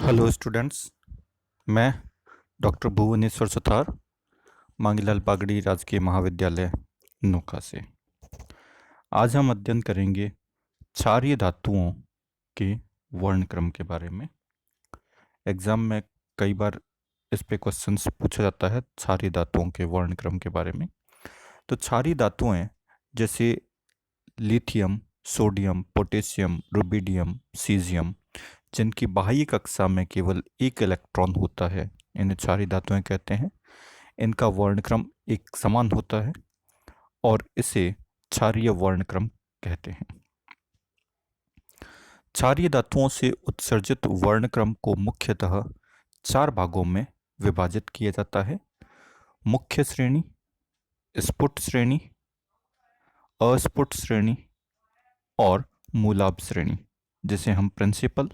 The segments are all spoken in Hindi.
Hello students. मैं डॉक्टर भुवनेश्वर सुथार, मांगीलाल बागड़ी राजकीय महाविद्यालय नोखा से। आज हम अध्ययन करेंगे क्षारीय धातुओं के वर्णक्रम के बारे में। एग्जाम में कई बार इस पे क्वेश्चंस पूछा जाता है क्षारीय धातुओं के वर्णक्रम के बारे में। तो क्षारीय धातुएं जैसे lithium, sodium, potassium, rubidium, caesium, जिनकी बाह्य कक्षा में केवल एक इलेक्ट्रॉन होता है, इन्हें क्षारीय धातुएं कहते हैं। इनका वर्णक्रम एक समान होता है और इसे क्षारीय वर्णक्रम कहते हैं। क्षारीय धातुओं से उत्सर्जित वर्णक्रम को मुख्यतः 4 भागों में विभाजित किया जाता है: मुख्य श्रेणी, स्फुट श्रेणी, अस्फुट श्रेणी और मूलाभ श्रेणी, जिसे हम principal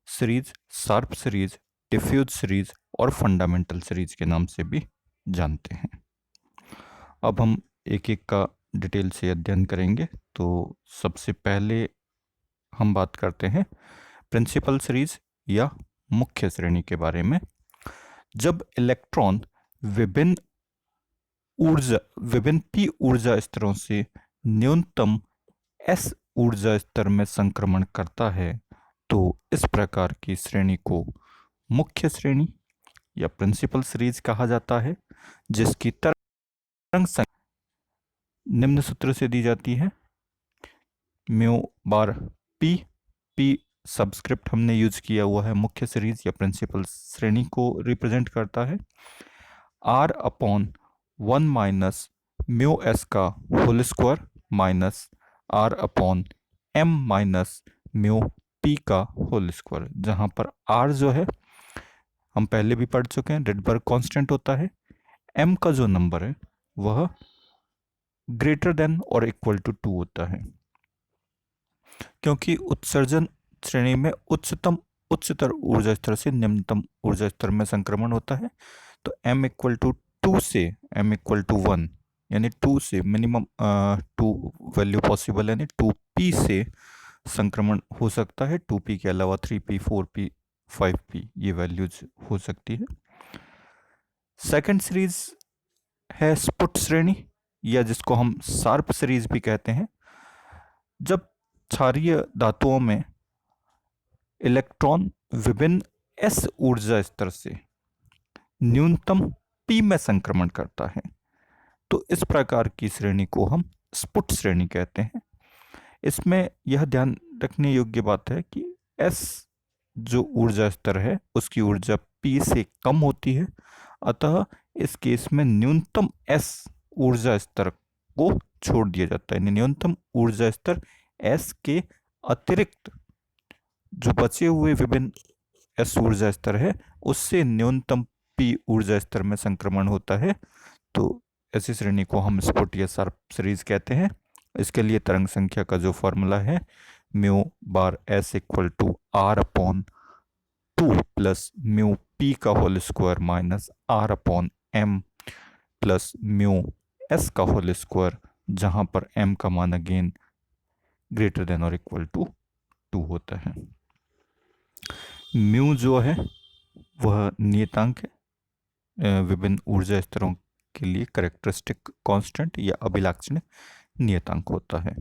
series, sharp series, diffuse series और फंडामेंटल सीरीज के नाम से भी जानते हैं। अब हम एक एक का डिटेल से अध्ययन करेंगे। तो सबसे पहले हम बात करते हैं प्रिंसिपल सीरीज या मुख्य श्रेणी के बारे में। जब इलेक्ट्रॉन विभिन्न p ऊर्जा स्तरों से न्यूनतम s ऊर्जा स्तर में संक्रमण करता है तो इस प्रकार की श्रेणी को मुख्य श्रेणी या प्रिंसिपल सीरीज कहा जाता है, जिसकी तरंग संख्या निम्न सूत्र से दी जाती है: म्यू बार पी सबस्क्रिप्ट हमने यूज किया हुआ है मुख्य सीरीज या प्रिंसिपल श्रेणी को रिप्रेजेंट करता है। r upon 1 minus mu s का whole square minus r upon m minus mu p का होल स्क्वायर, जहां पर r जो है हम पहले भी पढ़ चुके हैं, रिडबर्ग कांस्टेंट होता है। m का जो नंबर है वह ग्रेटर देन और इक्वल टू 2 होता है। क्योंकि उत्सर्जन श्रेणी में उच्चतर ऊर्जा स्तर से निम्नतम ऊर्जा स्तर में संक्रमण होता है, तो m इक्वल टू 2 से m इक्वल टू 1 यानी 2 से मिनिमम 2 वैल्यू पॉसिबल, यानी 2p से संक्रमण हो सकता है। 2p के अलावा 3p, 4p, 5p ये वैल्यूज हो सकती है। सेकंड सीरीज है स्फुट श्रेणी या जिसको हम शार्प सीरीज भी कहते हैं। जब क्षारीय धातुओं में इलेक्ट्रॉन विभिन्न s ऊर्जा स्तर से न्यूनतम p में संक्रमण करता है तो इस प्रकार की श्रेणी को हम स्फुट श्रेणी कहते हैं। इसमें यह ध्यान रखने योग्य बात है कि s जो ऊर्जा स्तर है उसकी ऊर्जा p से कम होती है, अतः इस केस में न्यूनतम s ऊर्जा स्तर को छोड़ दिया जाता है, यानी न्यूनतम ऊर्जा स्तर s के अतिरिक्त जो बचे हुए विभिन्न s ऊर्जा स्तर है उससे न्यूनतम p ऊर्जा स्तर में संक्रमण होता है। तो ऐसी श्रेणी को हम स्फुट या शार्प सीरीज कहते हैं। इसके लिए तरंग संख्या का जो फॉर्मूला है mu bar s equal to r upon 2 plus mu p का whole square minus r upon m plus mu s का होल स्क्वायर, जहां पर m का मान अगेन ग्रेटर देन और इक्वल टू 2 होता है। म्यू जो है वह नियतांक है, विभिन्न ऊर्जा स्तरों के लिए करेक्टरिस्टिक कांस्टेंट या अभिलाक्षणिक नियतांक होता है।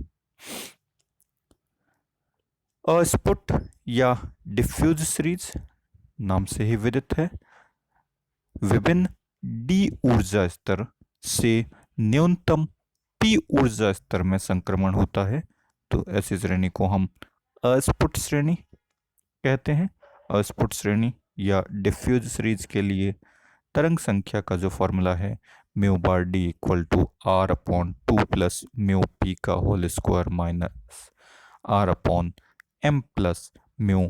अस्फुट या डिफ्यूज सीरीज नाम से ही विदित है। विभिन्न d ऊर्जा स्तर से न्यूनतम p ऊर्जा स्तर में संक्रमण होता है, तो ऐसी श्रेणी को हम अस्फुट श्रेणी कहते हैं। अस्फुट श्रेणी या डिफ्यूज सीरीज के लिए तरंग संख्या का जो फॉर्मूला है mu bar D equal to r upon 2 plus mu p का whole square minus r upon m plus mu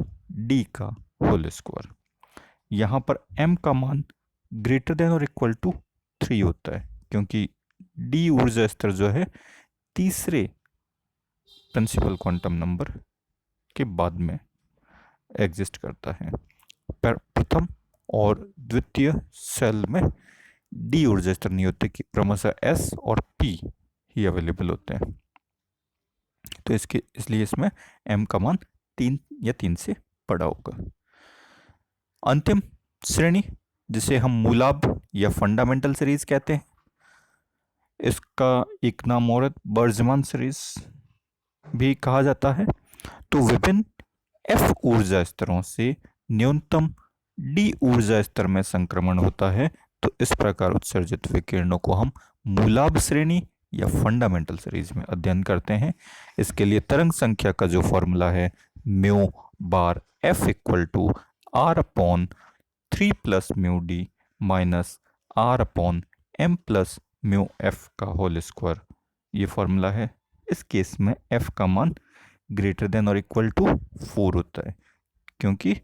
d का होल स्क्वायर। यहाँ पर m का मान ग्रेटर देन और इक्वल टू 3 होता है, क्योंकि d ऊर्जा स्तर जो है तीसरे प्रिंसिपल क्वांटम नंबर के बाद में एग्जिस्ट करता है। प्रथम और द्वितीय सेल में d ऊर्जा स्तर नहीं होते, कि क्रमशः s और p ही अवेलेबल होते हैं। तो इसलिए इसमें m का मान 3 या 3 से बड़ा होगा। अंतिम श्रेणी जिसे हम मूलाभ या फंडामेंटल सीरीज कहते हैं, इसका एक नाम और बर्जमान सीरीज भी कहा जाता है। तो विभिन्न एफ ऊर्जा स्तरों से न्यूनतम डी ऊर्जा स्तर में संक्रमण होता है। तो इस प्रकार उत्सर्जित विकिरणों को हम मूलाभ श्रेणी या फंडामेंटल सीरीज में अध्ययन करते हैं। इसके लिए तरंग संख्या का जो फॉर्मूला है mu bar F equal to R upon 3 plus mu D minus R upon M plus mu F का होल स्क्वायर, ये फॉर्मूला है। इस केस में एफ का मान ग्रेटर देन और इक्वल टू 4 होता है, क्योंकि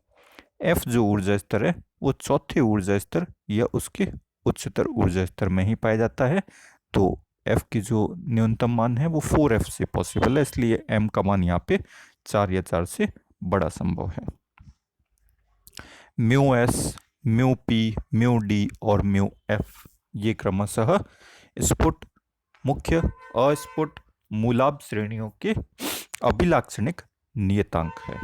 एफ जो ऊर्जा स्तर है वो चौथे ऊर्जा स्तर या उसके उच्चतर ऊर्जा स्तर में ही पाया जाता है। तो एफ की जो न्यूनतम मान है वो 4f से पॉसिबल है, इसलिए एम का मान यहाँ पे 4 या 4 से बड़ा संभव है। Mu S, mu P, mu D और म्यू एफ ये क्रमशः स्फुट, मुख्य, अस्फुट, मूलाभ श्रेणियों के अभिलाक्षणिक नियतांक है।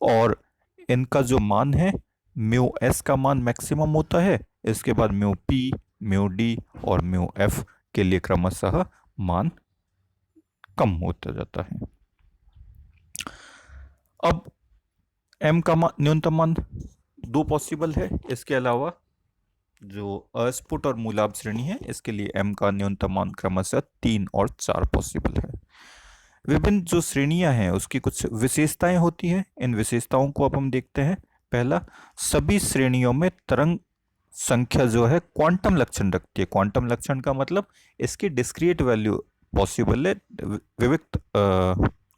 और इनका जो मान है म्यू एस का मान मैक्सिमम होता है, इसके बाद म्यू पी, म्यू डी और म्यू एफ के लिए क्रमशः मान कम होता जाता है। अब एम का न्यूनतम मान 2 पॉसिबल है। इसके अलावा जो अस्फुट और मूलाभ श्रेणी है इसके लिए एम का न्यूनतम मान क्रमशः 3 और 4 पॉसिबल है। विभिन्न जो श्रेणियां हैं उसकी कुछ विशेषताएं होती हैं। इन विशेषताओं को अब हम देखते हैं। पहला, सभी श्रेणियों में तरंग संख्या जो है क्वांटम लक्षण रखती है। क्वांटम लक्षण का मतलब इसकी डिस्क्रीट वैल्यू पॉसिबल है, विविक्त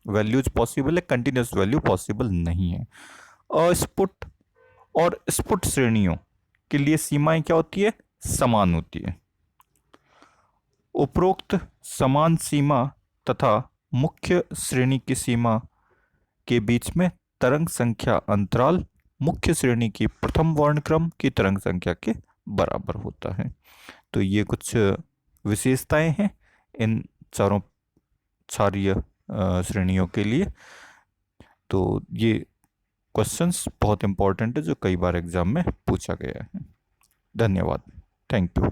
वैल्यूज पॉसिबल है, कंटिन्यूस वैल्यू पॉसिबल नहीं है। अस्फुट और स्फुट श्रेणियों के लिए सीमाएं क्या होती है? समान होती है। उपरोक्त समान सीमा तथा मुख्य श्रेणी की सीमा के बीच में तरंग संख्या अंतराल मुख्य श्रेणी की प्रथम वर्णक्रम की तरंग संख्या के बराबर होता है। तो ये कुछ विशेषताएं हैं इन चारों क्षारीय श्रेणियों के लिए। तो ये क्वेश्चंस बहुत इंपॉर्टेंट है जो कई बार एग्जाम में पूछा गया है। धन्यवाद। Thank you.